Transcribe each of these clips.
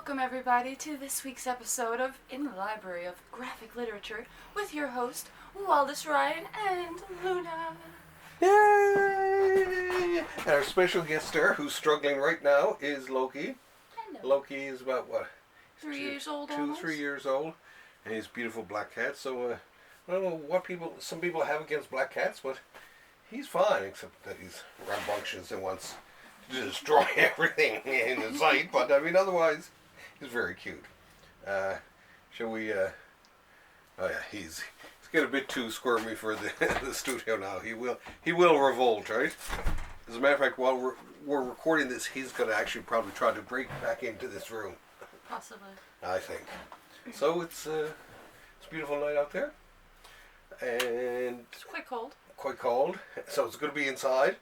Welcome everybody to this week's episode of In the Library of Graphic Literature with your host, Wallace Ryan and Luna. Yay! And our special guest star, who's struggling right now, is Loki. Hello. Loki is about, what? 3 years old 3 years old. And he's a beautiful black cat, so I don't know what some people have against black cats, but he's fine, except that he's rambunctious and wants to destroy everything in his sight, but I mean, otherwise, he's very cute. Shall we, oh yeah, he's getting a bit too squirmy for the studio now. He will revolt, right? As a matter of fact, while we're recording this, he's going to actually probably try to break back into this room. Possibly. I think. So it's a beautiful night out there. And it's quite cold. Quite cold. So it's going to be inside.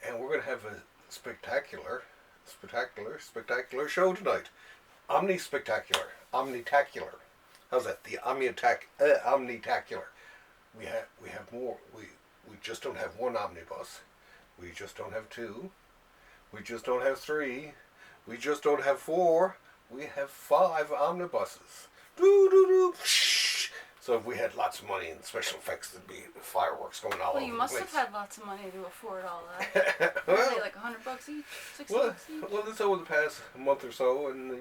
And we're going to have a spectacular show tonight. Omni-Tacular. How's that? The Omni-Tacular. We have more. We just don't have one omnibus. We just don't have two. We just don't have three. We just don't have four. We have 5 omnibuses. Doo-doo-doo. So if we had lots of money and special effects, there'd be fireworks going all over the place. Well, you must have had lots of money to afford all that. Well, like $100 each, $60 each. Well, this over the past month or so, and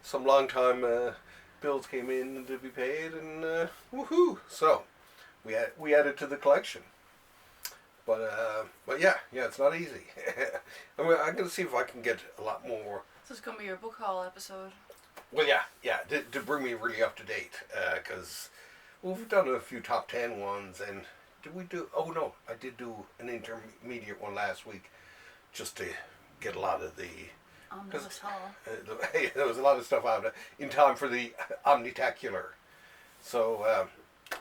some long time bills came in to be paid, and woohoo! So we added to the collection. But yeah, it's not easy. I'm gonna see if I can get a lot more. This is gonna be your book haul episode. Well, yeah, to bring me really up to date, because we've done a few top 10 ones, and did we do? Oh no, I did do an intermediate one last week, just to get a lot of the Omnibus haul. There was a lot of stuff out in time for the Omni-Tacular. So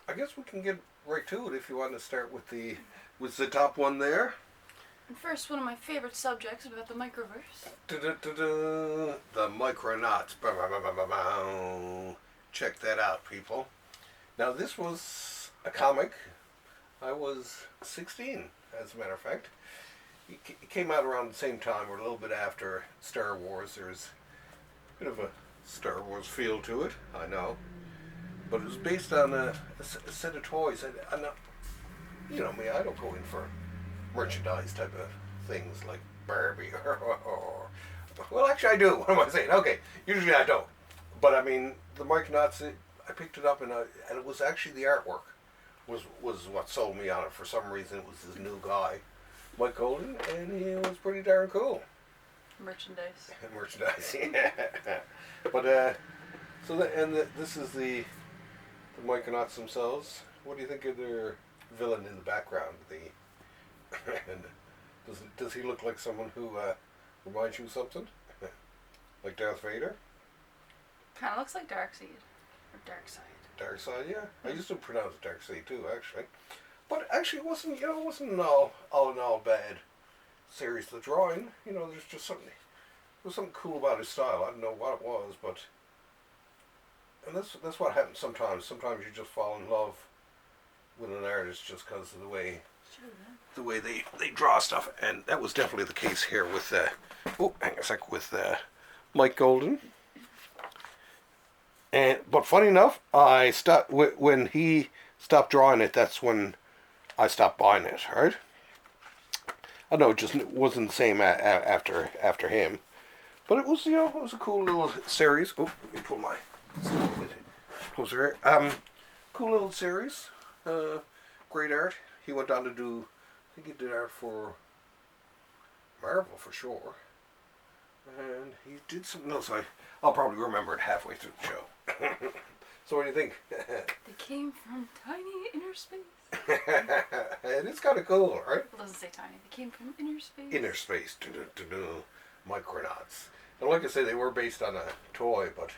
I guess we can get right to it if you want to start with the top one there. And first, one of my favorite subjects about the microverse. The Micronauts. Check that out, people. Now, this was a comic. I was 16, as a matter of fact. It came out around the same time, or a little bit after Star Wars. There's a bit of a Star Wars feel to it, I know. But it was based on a set of toys. And you know me, I don't go in for merchandise type of things like Barbie or well, actually I do. What am I saying? Okay, usually I don't. But I mean, the Micronauts, I picked it up and it was actually the artwork was what sold me on it. For some reason, it was this new guy, Mike Colan, and he was pretty darn cool. Merchandise, yeah. But this is the Micronauts themselves. What do you think of their villain in the background? And does he look like someone who reminds you of something? Like Darth Vader? Kind of looks like Darkseid. Or Darkseid. Darkseid, yeah. I used to pronounce it Darkseid too, actually. But actually, it wasn't an all in all bad series. The drawing, there's just something. There was something cool about his style. I don't know what it was, but and that's what happens sometimes. Sometimes you just fall in love with an artist just because of the way they draw stuff, and that was definitely the case here with Mike Golden. But funny enough, I stopped when he stopped drawing it. That's when I stopped buying it. Right? I know it just wasn't the same after him, but it was it was a cool little series. Oh, let me pull my closer here. Cool little series. Great art. He went on to do, I think he did art for Marvel for sure. And he did something else. I'll probably remember it halfway through the show. So what do you think? They came from tiny inner space. And it's kind of cool, right? It doesn't say tiny. They came from inner space. Inner space. Micronauts. And like I say, they were based on a toy, but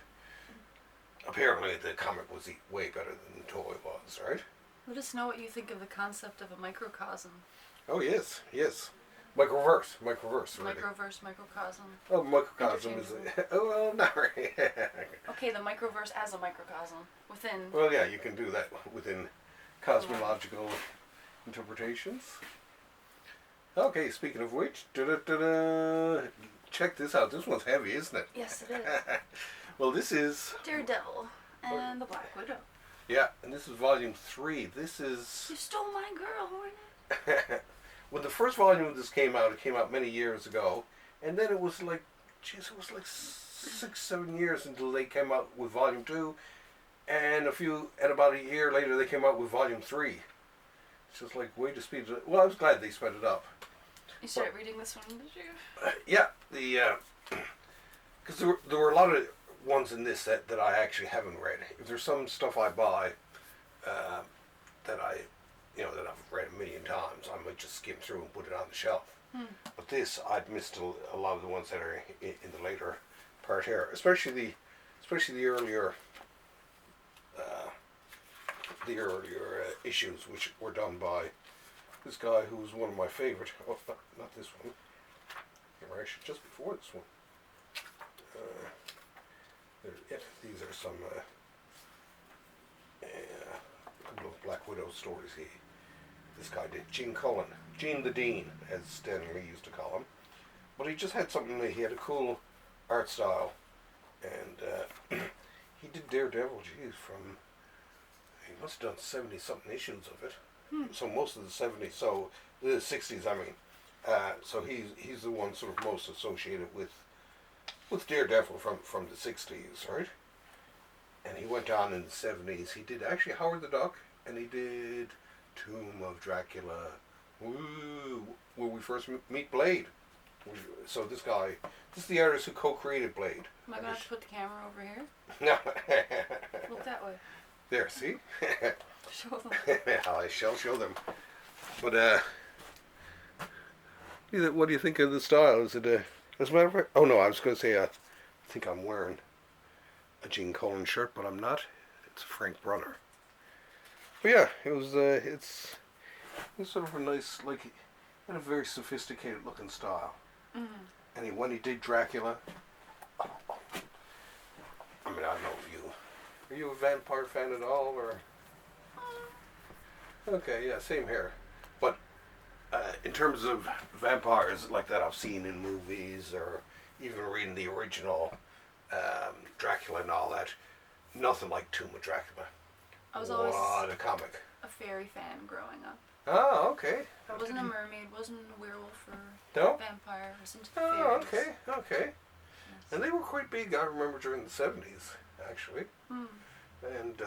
apparently the comic was way better than the toy was, right? Let us know what you think of the concept of a microcosm. Oh, yes. Microverse. Really. Microverse, microcosm. Oh, microcosm is well, not really. Okay, the microverse as a microcosm within. Well, yeah, you can do that within cosmological interpretations. Okay, speaking of which, check this out. This one's heavy, isn't it? Yes, it is. Well, this is... Daredevil and the Black Widow. Yeah, and this is volume 3. This is... You stole my girl, Hornet. When the first volume of this came out, it came out many years ago. And then it was like, geez, it was like 6-7 years until they came out with volume 2. And about a year later, they came out with volume 3. It's just like way to speed it up. Well, I was glad they sped it up. You started reading this one, did you? Yeah, because there were a lot of ones in this that I actually haven't read. If there's some stuff I buy that I've read a million times, I might just skim through and put it on the shelf. But this, I'd missed a lot of the ones that are in the later part here, especially the earlier issues, which were done by this guy who was one of my favorite. Oh, not this one. Actually, just before this one. These are some couple of Black Widow stories this guy did. Gene Colan, Gene the Dean, as Stan Lee used to call him. But he just had something. He had a cool art style, and he did Daredevil. Geez, he must have done 70-something issues of it. So most of the 70s, so the 60s, I mean. So he's the one sort of most associated with Daredevil from the 60s, right? And he went on in the 70s. He did actually Howard the Duck, and he did Tomb of Dracula, where we first meet Blade. So this is the artist who co-created Blade. Am I going to have to put the camera over here? No. Look that way. There, see? Show them. I shall show them. But, what do you think of the style? Is it as a matter of fact, oh no, I was going to say, I think I'm wearing a Gene Colan shirt, but I'm not. It's Frank Brunner. But yeah, it's sort of a nice, like, in a very sophisticated looking style. And when he did Dracula, I mean, I don't know if are you a vampire fan at all, or? Okay, yeah, same here. But in terms of vampires like that I've seen in movies, or even reading the original Dracula and all that, nothing like Tomb of Dracula. I was always a comic. A fairy fan growing up. Oh, okay. I wasn't a mermaid, wasn't a werewolf or no? vampire. I was into the fairies. Oh, okay. Yes. And they were quite big, I remember, during the 70s, actually. And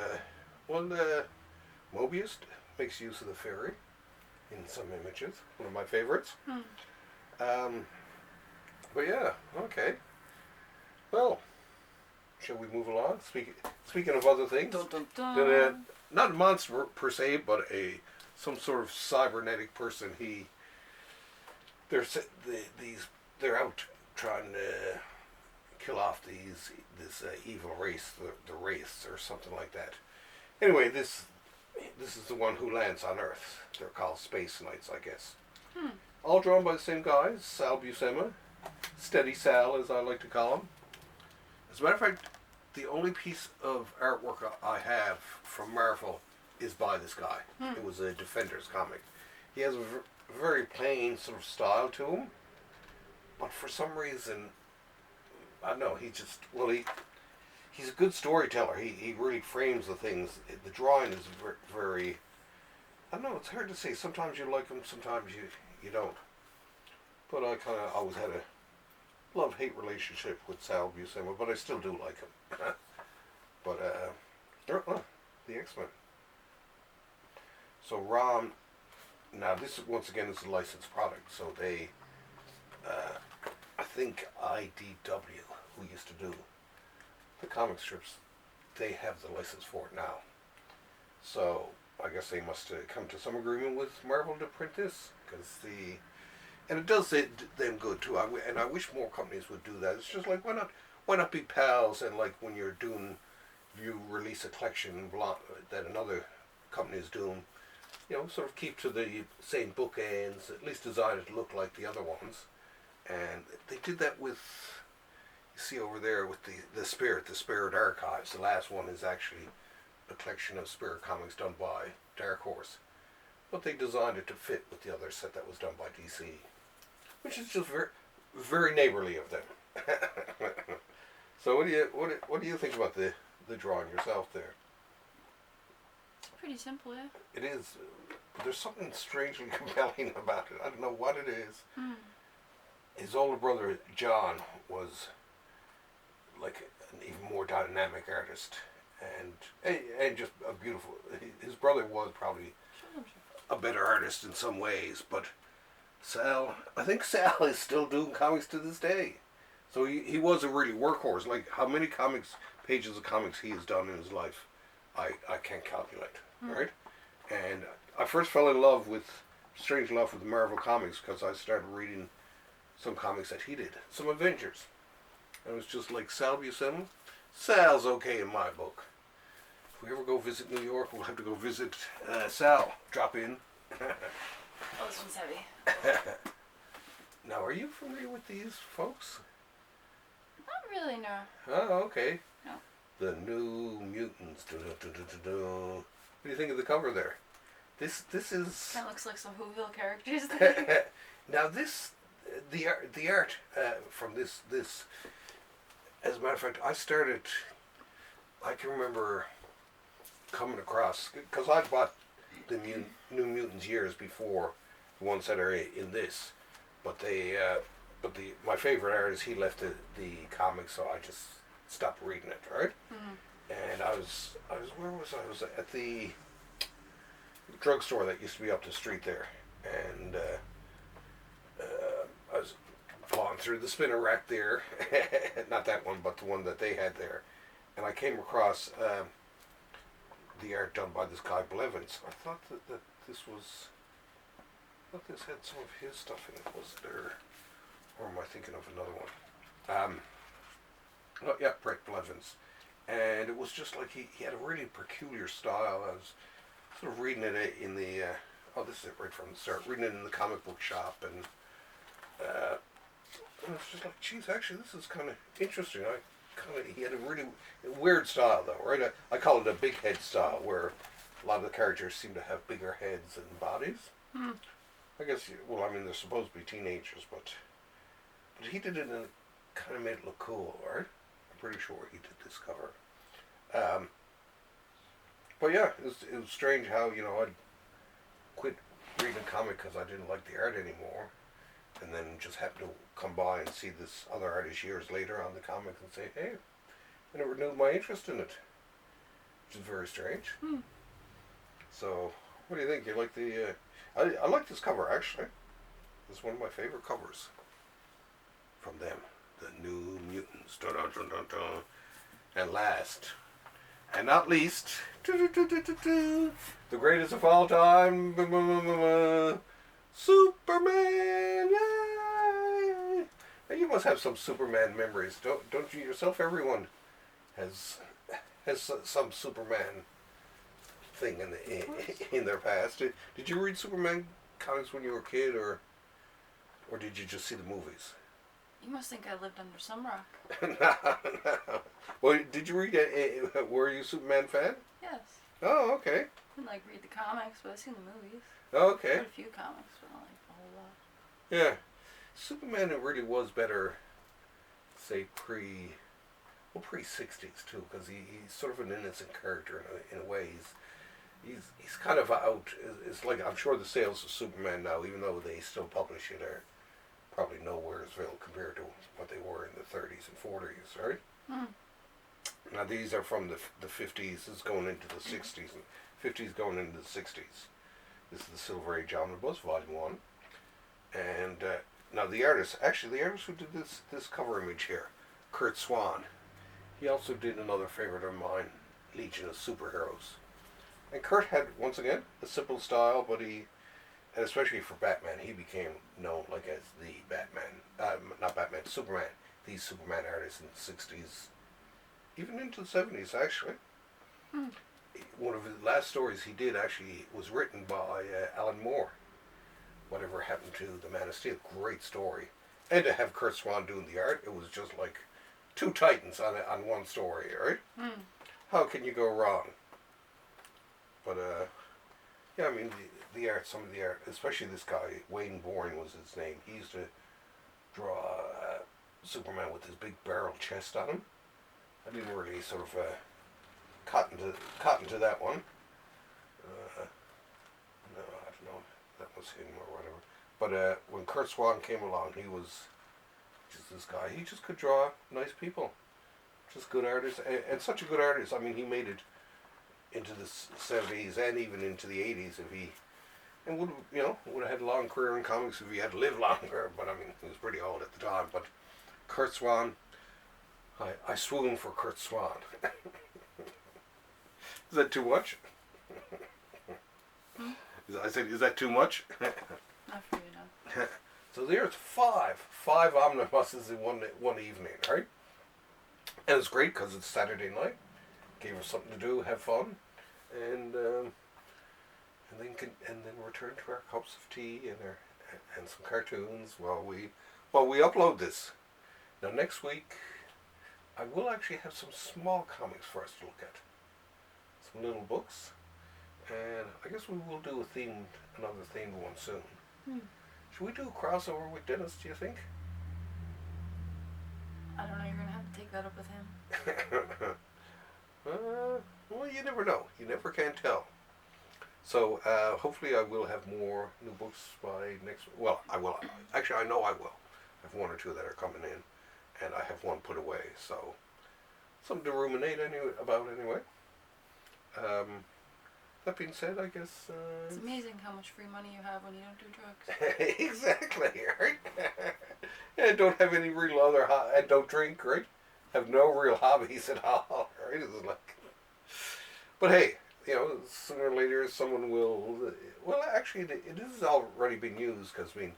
Mobius makes use of the fairy in some images. One of my favorites. But yeah, okay. Well, shall we move along? Speaking of other things, dun, dun, dun. Not a monster per se, but some sort of cybernetic person. They're out trying to kill off this evil race, the Wraiths or something like that. Anyway, this is the one who lands on Earth. They're called Space Knights, I guess. All drawn by the same guys, Sal Buscema, Steady Sal, as I like to call him. As a matter of fact, the only piece of artwork I have from Marvel is by this guy. It was a Defenders comic. He has a very plain sort of style to him, but for some reason, I don't know, he's a good storyteller. He really frames the things. The drawing is very, I don't know, it's hard to say. Sometimes you like him, sometimes you don't. But I kind of always had a love-hate relationship with Sal Buscema, but I still do like him. But, the X-Men. So Ron, now this once again is a licensed product, so they, I think IDW, who used to do the comic strips, they have the license for it now. So I guess they must have come to some agreement with Marvel to print this, and it does them good too. And I wish more companies would do that. It's just like, why not be pals, and like when you release a collection that another company is doing, sort of keep to the same bookends, at least design it to look like the other ones. And they did that with, you see over there with the Spirit Archives. The last one is actually a collection of Spirit comics done by Dark Horse. But they designed it to fit with the other set that was done by DC. Which is just very neighborly of them. So what do you think about the drawing yourself there? Pretty simple, yeah. It is. There's something strangely compelling about it. I don't know what it is. His older brother John was like an even more dynamic artist, and just a beautiful. His brother was probably a better artist in some ways, but Sal, I think Sal is still doing comics to this day. So he was a really workhorse. Like how many pages of comics he has done in his life, I can't calculate, right? And I first fell in love with, strange love with Marvel Comics because I started reading some comics that he did, some Avengers. And it was just like, Sal Buscema? Sal's okay in my book. If we ever go visit New York, we'll have to go visit Sal. Drop in. Oh, this one's heavy. Now, are you familiar with these folks? Not really, no. Oh, okay. No. The New Mutants. What do you think of the cover there? This is... Kind of looks like some Whoville characters. Now the art from this, as a matter of fact, I can remember coming across, because I bought the New Mutants years before the ones that are in this, but my favorite artist, he left the comic, so I just stopped reading it, right? And I was where was I? I was at the drugstore that used to be up the street there, and I was pawing through the spinner rack there, not that one, but the one that they had there, and I came across the art done by this guy Blevins. I thought that this was, I thought this had some of his stuff in it. Was there, or am I thinking of another one? Oh yeah, Brett Blevins, and it was just like he had a really peculiar style. I was sort of reading it in the this is it right from the start. Reading it in the comic book shop, and it's just like, geez, actually, this is kind of interesting. He had a really weird style, though, right? I call it a big head style, where a lot of the characters seem to have bigger heads and bodies. I guess, well, I mean, they're supposed to be teenagers, but he did it and kind of made it look cool, right? I'm pretty sure he did this cover. But yeah, it was strange how, I'd quit reading a comic because I didn't like the art anymore, and then just happened to come by and see this other artist years later on the comic and say, hey, and it renewed my interest in it, which is very strange. So, what do you think? You like the... I like this cover, actually. It's one of my favorite covers from them. The New Mutants. Dun, dun, dun, dun, dun. And last, and not least, the greatest of all time, Superman! Yay! Now you must have some Superman memories, don't you yourself? Everyone has some Superman thing in their past. Did you read Superman comics when you were a kid, or did you just see the movies? You must think I lived under some rock. No. Well, did you read it? Were you a Superman fan? Yes. Oh, okay. I didn't read the comics, but I've seen the movies. Oh, okay. Read a few comics, but not a whole lot. Yeah. Superman, it really was better, say, pre-60s too, because he's sort of an innocent character in a way. He's kind of out. It's like, I'm sure the sales of Superman now, even though they still publish it, are probably nowheresville compared to what they were in the 30s and 40s, right? Now these are from the 50s. It's going into the 60s, and 50s going into the 60s. This is the Silver Age Omnibus, Volume 1. And now the artist who did this cover image here, Curt Swan, he also did another favorite of mine, Legion of Superheroes. And Curt had, once again, a simple style, but and especially for Batman, he became known like as the Batman, not Batman, Superman, the Superman artist in the 60s, even into the 70s actually. One of the last stories he did actually was written by Alan Moore, Whatever Happened to the Man of Steel. Great story. And to have Curt Swan doing the art, it was just like two titans on one story, right? How can you go wrong? But yeah, I mean, the art, some of the art, especially this guy, Wayne Boring was his name. He used to draw Superman with his big barrel chest on him. I didn't really sort of cotton to that one. No, I don't know if that was him or whatever. But when Curt Swan came along, he was just this guy. He just could draw nice people. Just good artist, and such a good artist. I mean, he made it into the 70s and even into the 80s if he, and would have had a long career in comics if he had lived longer. But I mean, he was pretty old at the time. But Curt Swan, I swoon for Curt Swan. Is that too much? I said, is that too much? Not for you, no. So there's five omnibuses in one evening, right? And it's great because it's Saturday night. Gave us something to do, have fun, and then return to our cups of tea and some cartoons while we upload this. Now next week, I will actually have some small comics for us to look at. Some little books, and I guess we will do another themed one soon. Should we do a crossover with Dennis, do you think? I don't know, you're going to have to take that up with him. Well, you never know. You never can tell. So, hopefully I will have more new books by next... Well, I will. Actually, I know I will. I have one or two that are coming in, and I have one put away, so... Something to ruminate about anyway. That being said, I guess... It's amazing how much free money you have when you don't do drugs. Exactly, right? And don't have any real other... and don't drink, right? Have no real hobbies at all, right? It's like... But hey, sooner or later someone will... Well, actually, it has already been used, because, I mean,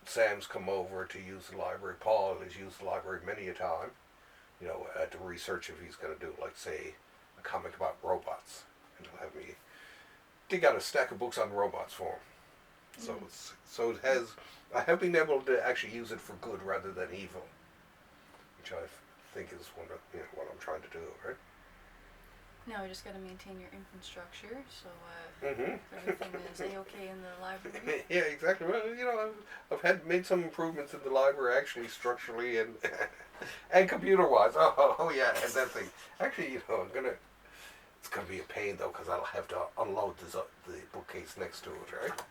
Sam's come over to use the library. Paul has used the library many a time, to research if he's going to do, like, say, a comic about robots. And he'll have me dig out a stack of books on robots for him. So it has... I have been able to actually use it for good rather than evil, which I think is what I'm trying to do, right? Now we just got to maintain your infrastructure, so everything is a-okay in the library. Yeah, exactly. Well, I've made some improvements in the library, actually, structurally and and computer-wise. Oh yeah, and that thing. Actually, it's gonna be a pain though, because I'll have to unload the bookcase next to it, right?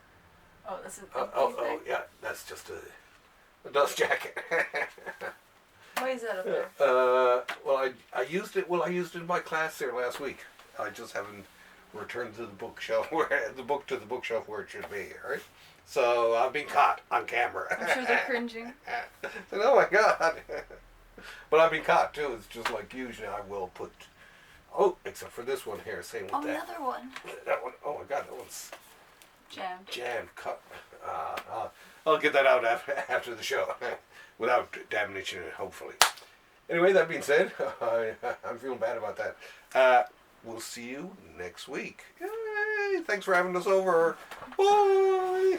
Oh, that's an oh yeah, that's just a dust jacket. Why is that up there? Well, I used it. Well, I used it in my class there last week. I just haven't returned to the bookshelf to the bookshelf where it should be. Right. So I've been caught on camera. I'm sure they're cringing. Oh my God! But I've been caught too. It's just like usually I will put. Oh, except for this one here. Same with that. The other one. That one. Oh my God, that one's jammed. Cut. I'll get that out after the show. Without damaging it, hopefully. Anyway, that being said, I'm feeling bad about that. We'll see you next week. Yay! Thanks for having us over. Bye!